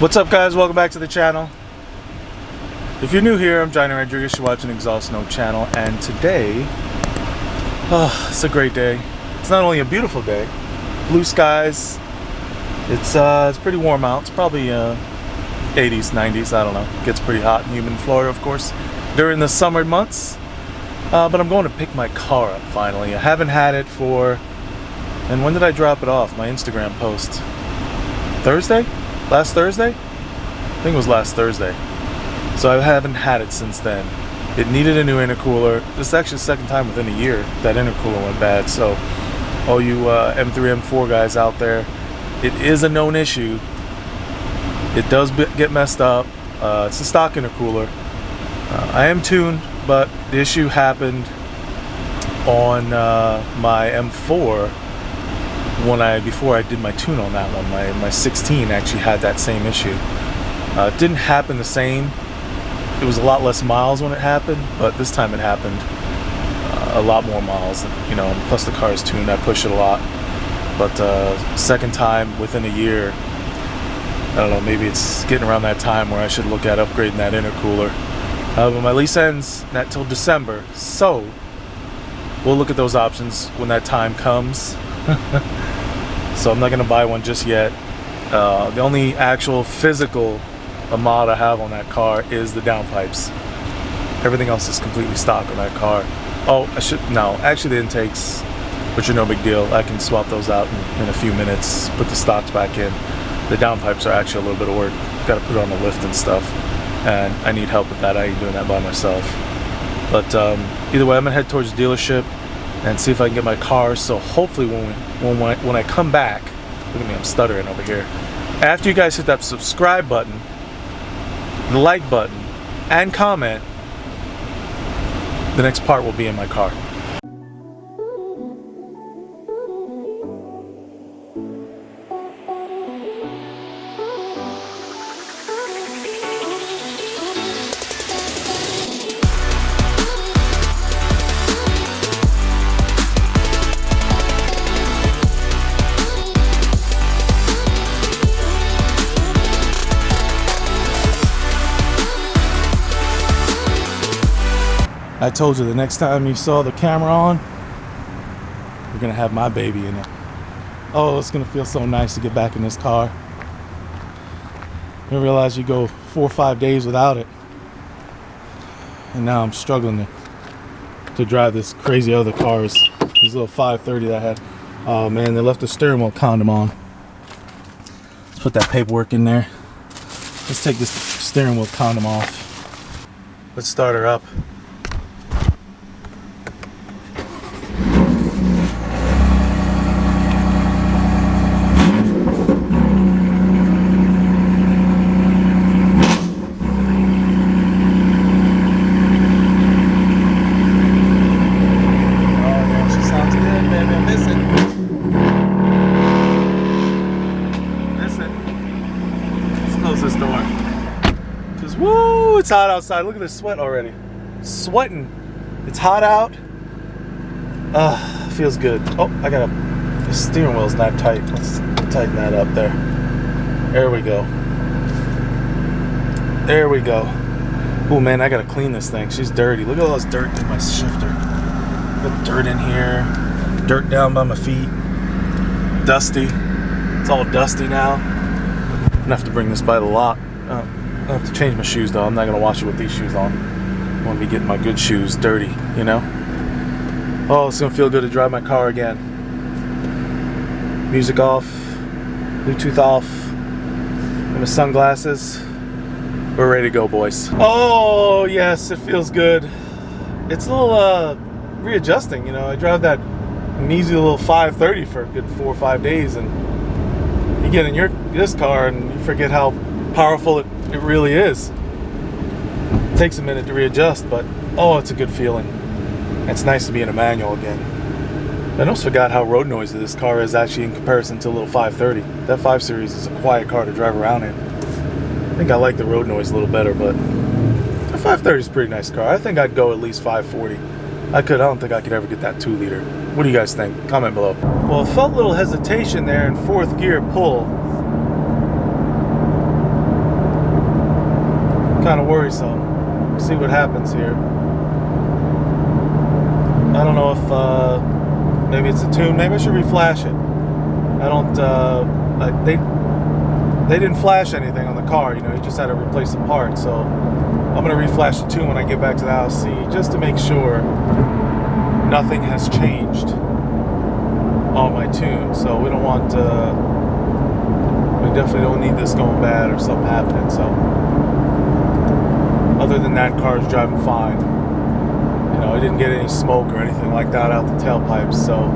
What's up, guys? Welcome back to the channel. If you're new here, I'm Johnny Rodriguez. You're watching Exhaust Note channel, and today, it's a great day. It's not only a beautiful day, blue skies. It's pretty warm out. It's probably 80s, 90s. I don't know. It gets pretty hot and humid in Florida, of course, during the summer months. But I'm going to pick my car up finally. I haven't had it for, and when did I drop it off? My Instagram post. Thursday? Last Thursday? I think it was last Thursday. So I haven't had it since then. It needed a new intercooler. This is actually the second time within a year that intercooler went bad. So all you M3, M4 guys out there, it is a known issue. It does get messed up. It's a stock intercooler. I am tuned, but the issue happened on my M4 before I did my tune on that one. My 16 actually had that same issue. It didn't happen the same. It was a lot less miles when it happened, but this time it happened a lot more miles. You know, plus the car is tuned. I push it a lot. But second time within a year, I don't know. Maybe it's getting around that time where I should look at upgrading that intercooler. But my lease ends not till December, so we'll look at those options when that time comes. So I'm not going to buy one just yet. The only actual physical mod I have on that car is the downpipes. Everything else is completely stock on that car. Oh, actually the intakes, which are no big deal. I can swap those out in a few minutes, put the stocks back in. The downpipes are actually a little bit of work. Got to put it on the lift and stuff, and I need help with that. I ain't doing that by myself. But either way, I'm gonna head towards the dealership and see if I can get my car. So hopefully when I come back, look at me, I'm stuttering over here. After you guys hit that subscribe button, the like button, and comment, the next part will be in my car. I told you the next time you saw the camera on, you're gonna have my baby in it. Oh, it's gonna feel so nice to get back in this car. I realize you go 4 or 5 days without it, and now I'm struggling to drive this crazy other cars. This little 530 that I had. Oh man, they left the steering wheel condom on. Let's put that paperwork in there. Let's take this steering wheel condom off. Let's start her up. This door, because woo, it's hot outside. Look at the sweat already. Sweating. It's hot out. Feels good. Oh, the steering wheel's not tight. Let's tighten that up there. There we go. There we go. Oh man, I gotta clean this thing. She's dirty. Look at all this dirt in my shifter. Got dirt in here. Dirt down by my feet. Dusty. It's all dusty now. I'm gonna have to bring this by the lot. I have to change my shoes though. I'm not gonna wash it with these shoes on. I want to be getting my good shoes dirty, you know? Oh, it's gonna feel good to drive my car again. Music off, Bluetooth off, and my sunglasses. We're ready to go, boys. Oh yes, it feels good. It's a little readjusting, you know. I drive that measly little 530 for a good 4 or 5 days, and you get in this car and you forget how powerful it really is. It takes a minute to readjust, but oh, it's a good feeling. It's nice to be in a manual again. I almost forgot how road noisy this car is actually in comparison to a little 530. That 5 Series is a quiet car to drive around in. I think I like the road noise a little better, but the 530 is a pretty nice car. I think I'd go at least 540. I don't think I could ever get that 2-liter. What do you guys think? Comment below. Well, I felt a little hesitation there in 4th gear pull. kind of worrisome. See what happens here. I don't know if maybe it's a tune. Maybe I should reflash it. I don't. They didn't flash anything on the car. You know, you just had to replace the part. So I'm gonna reflash the tune when I get back to the house, just to make sure nothing has changed on my tune. So we don't want. We definitely don't need this going bad or something happening. So other than that, car is driving fine. You know, I didn't get any smoke or anything like that out the tailpipes. So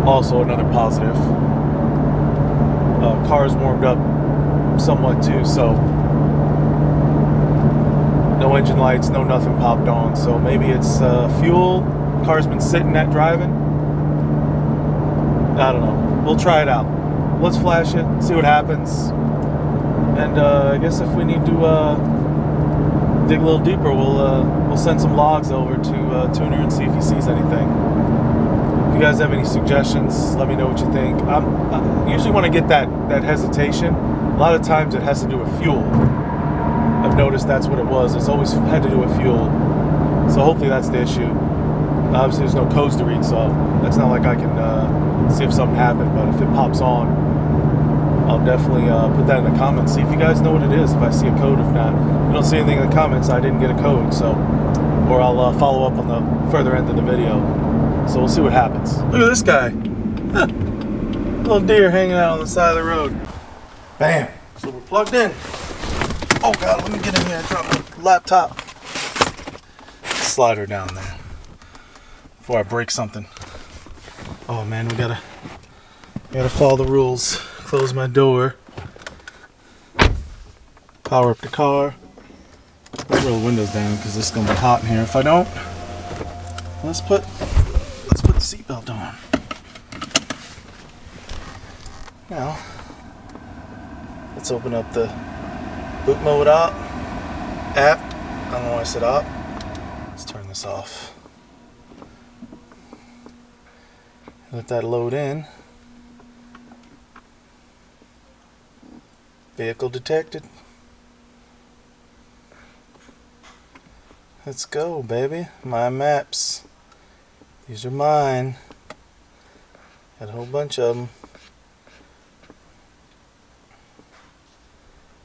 also another positive. Car's warmed up somewhat too, so no engine lights, no nothing popped on. So maybe it's fuel. Car's been sitting at driving. I don't know. We'll try it out. Let's flash it, see what happens. And I guess if we need to dig a little deeper, we'll send some logs over to Tuner and see if he sees anything. If you guys have any suggestions, let me know what you think. I usually when I get that hesitation, a lot of times it has to do with fuel. I've noticed that's what it was. It's always had to do with fuel. So hopefully that's the issue. Obviously there's no codes to read, so that's not like I can see if something happened. But if it pops on, I'll definitely put that in the comments. See if you guys know what it is, if I see a code. If not, if you don't see anything in the comments, I didn't get a code. So, or I'll follow up on the further end of the video. So we'll see what happens. Look at this guy. Huh. Little deer hanging out on the side of the road. Bam. So we're plugged in. Oh God, let me get in here. I dropped my laptop. Slide her down there before I break something. Oh man, we gotta follow the rules. Close my door. Power up the car. Let's roll the windows down because it's gonna be hot in here. If I don't, let's put the seatbelt on. Now, let's open up the boot mode app. I don't know why I said op. Let's turn this off. Let that load in. Vehicle detected. Let's go, baby. My maps. These are mine. Got a whole bunch of them.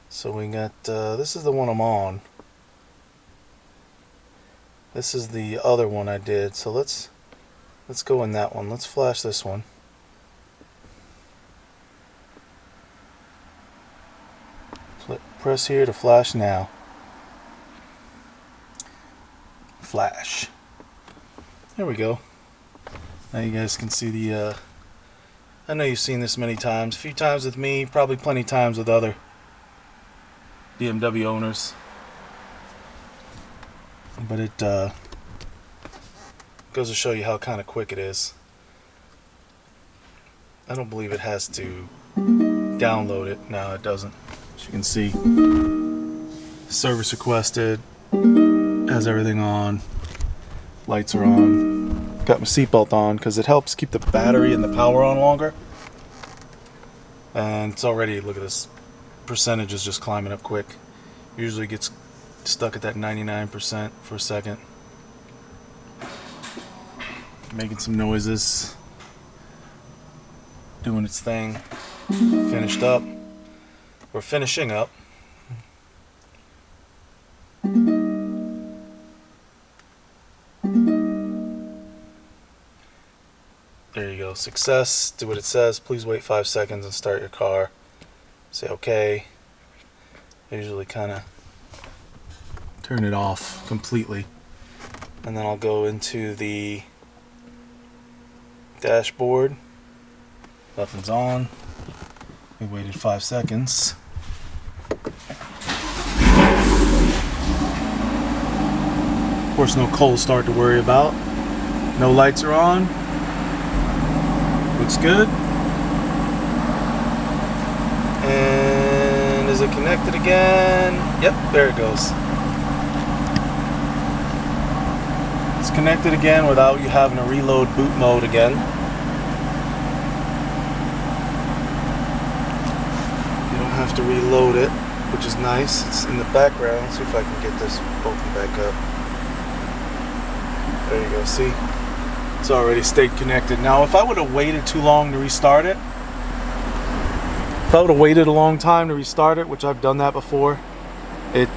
So we got, this is the one I'm on. This is the other one I did. So let's go in that one. Let's flash this one. Press here to flash now. Flash. There we go. Now you guys can see the, I know you've seen this many times. A few times with me, probably plenty of times with other BMW owners. But it goes to show you how kind of quick it is. I don't believe it has to download it. No, it doesn't. As you can see, service requested, has everything on, lights are on, got my seatbelt on because it helps keep the battery and the power on longer. And it's already, look at this, percentage is just climbing up quick. Usually gets stuck at that 99% for a second. Making some noises, doing its thing. Finished up. We're finishing up. There you go. Success. Do what it says. Please wait 5 seconds and start your car. Say okay. I usually kind of turn it off completely. And then I'll go into the dashboard. Nothing's on. We waited 5 seconds. Of course, no cold start to worry about. No lights are on. Looks good. And is it connected again? Yep, there it goes. It's connected again without you having to reload boot mode again. You don't have to reload it which is nice. It's in the background. Let's see if I can get this open back up. There you go, see? It's already stayed connected. Now, if I would have waited too long to restart it, if I would have waited a long time to restart it, which I've done that before, it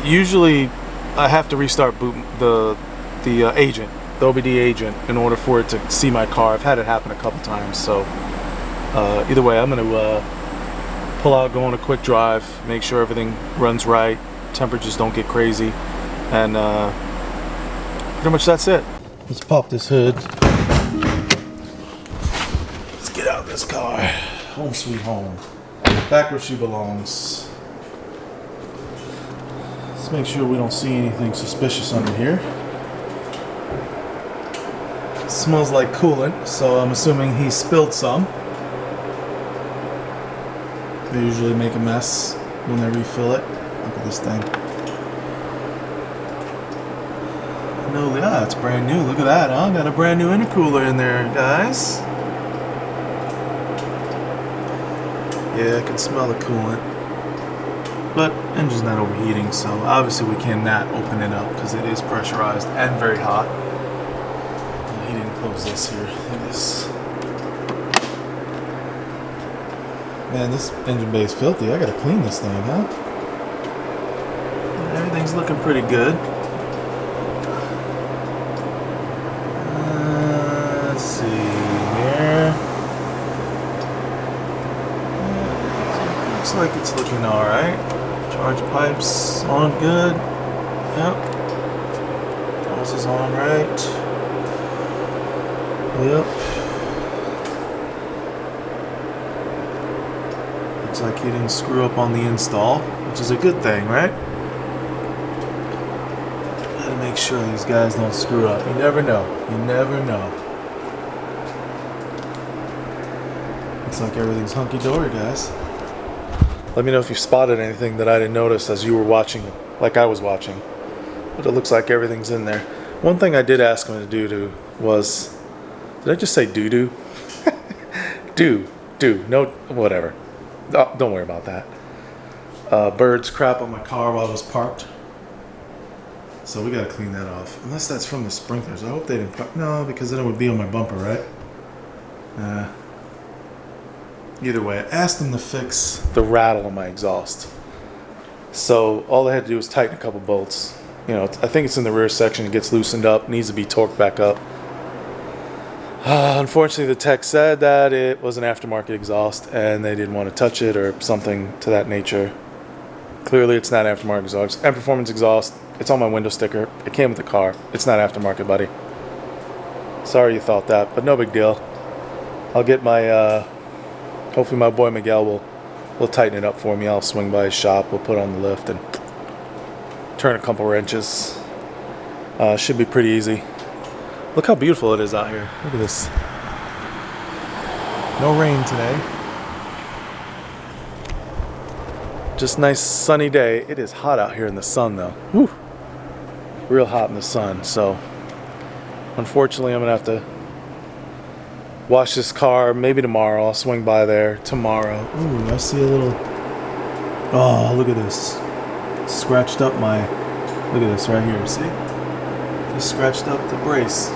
usually, I have to restart the agent, the OBD agent, in order for it to see my car. I've had it happen a couple times, so either way, I'm going to pull out, go on a quick drive, make sure everything runs right, temperatures don't get crazy, and pretty much that's it. Let's pop this hood. Let's get out of this car. Home sweet home. Back where she belongs. Let's make sure we don't see anything suspicious under here. It smells like coolant, so I'm assuming he spilled some. They usually make a mess when they refill it. Look at this thing. No, yeah, it's brand new. Look at that, huh? Got a brand new intercooler in there, guys. Yeah, I can smell the coolant. But engine's not overheating, so obviously we cannot open it up because it is pressurized and very hot. He didn't close this here. Look at this. Man, this engine bay is filthy. I gotta clean this thing, huh? Everything's looking pretty good. Let's see here. Looks like it's looking alright. Charge pipes on good. Yep. Hose is on right. Yep. Looks like he didn't screw up on the install, which is a good thing, right? Gotta make sure these guys don't screw up. You never know. You never know. Looks like everything's hunky-dory, guys. Let me know if you spotted anything that I didn't notice as you were watching, like I was watching. But it looks like everything's in there. One thing I did ask him to do was, did I just say doo-doo? do, no, whatever. Oh, don't worry about that. Birds crap on my car while I was parked. So we gotta clean that off. Unless that's from the sprinklers. I hope they didn't, no, because then it would be on my bumper, right? Either way, I asked them to fix the rattle on my exhaust. So all I had to do was tighten a couple bolts. You know, I think it's in the rear section. It gets loosened up, needs to be torqued back up. Unfortunately, the tech said that it was an aftermarket exhaust and they didn't want to touch it or something to that nature. Clearly, it's not aftermarket exhaust. And performance exhaust, it's on my window sticker. It came with the car. It's not aftermarket, buddy. Sorry you thought that, but no big deal. I'll get my, hopefully my boy Miguel will tighten it up for me. I'll swing by his shop. We'll put on the lift and turn a couple wrenches. Should be pretty easy. Look how beautiful it is out here. Look at this. No rain today. Just nice sunny day. It is hot out here in the sun though. Whew. Real hot in the sun. So unfortunately I'm going to have to wash this car maybe tomorrow. I'll swing by there tomorrow. Ooh, I see a little... Oh, look at this. Scratched up my... Look at this right here. See? Just scratched up the brace.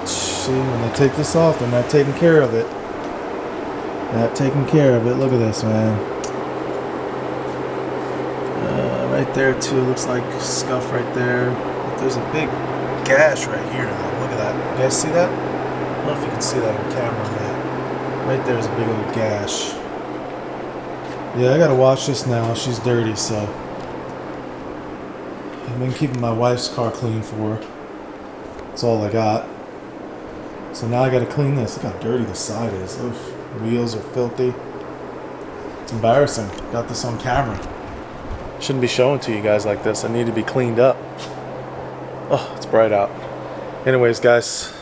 See, when they take this off, they're not taking care of it. Not taking care of it. Look at this, man. Right there, too. Looks like scuff right there. There's a big gash right here, though. Look at that. You guys see that? I don't know if you can see that on camera, man. Right there's a big old gash. Yeah, I gotta wash this now. She's dirty, so... I've been keeping my wife's car clean for her. That's all I got. So now I gotta clean this. Look how dirty the side is. Oof. Wheels are filthy. It's embarrassing. Got this on camera. Shouldn't be showing to you guys like this. I need to be cleaned up. Oh, it's bright out. Anyways, guys,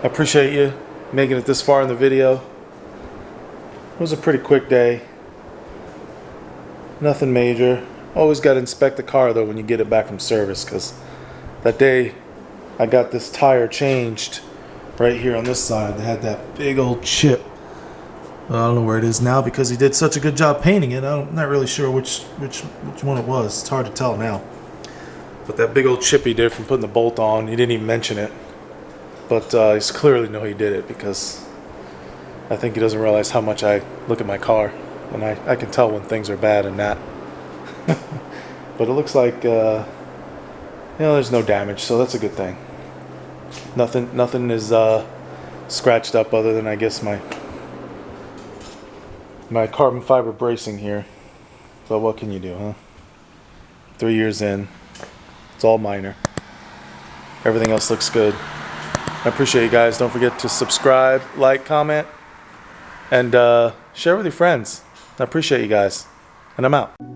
I appreciate you making it this far in the video. It was a pretty quick day. Nothing major. Always got to inspect the car though when you get it back from service, because that day I got this tire changed right here on this side, they had that big old chip. I don't know where it is now because he did such a good job painting it. I'm not really sure which one it was. It's hard to tell now. But that big old chip he did from putting the bolt on, he didn't even mention it. But he's clearly know he did it because I think he doesn't realize how much I look at my car. And I can tell when things are bad and not. But it looks like, there's no damage, so that's a good thing. Nothing is scratched up other than, I guess, my carbon fiber bracing here. But what can you do, huh? 3 years in, it's all minor. Everything else looks good. I appreciate you guys. Don't forget to subscribe, like, comment, and share with your friends. I appreciate you guys. And I'm out.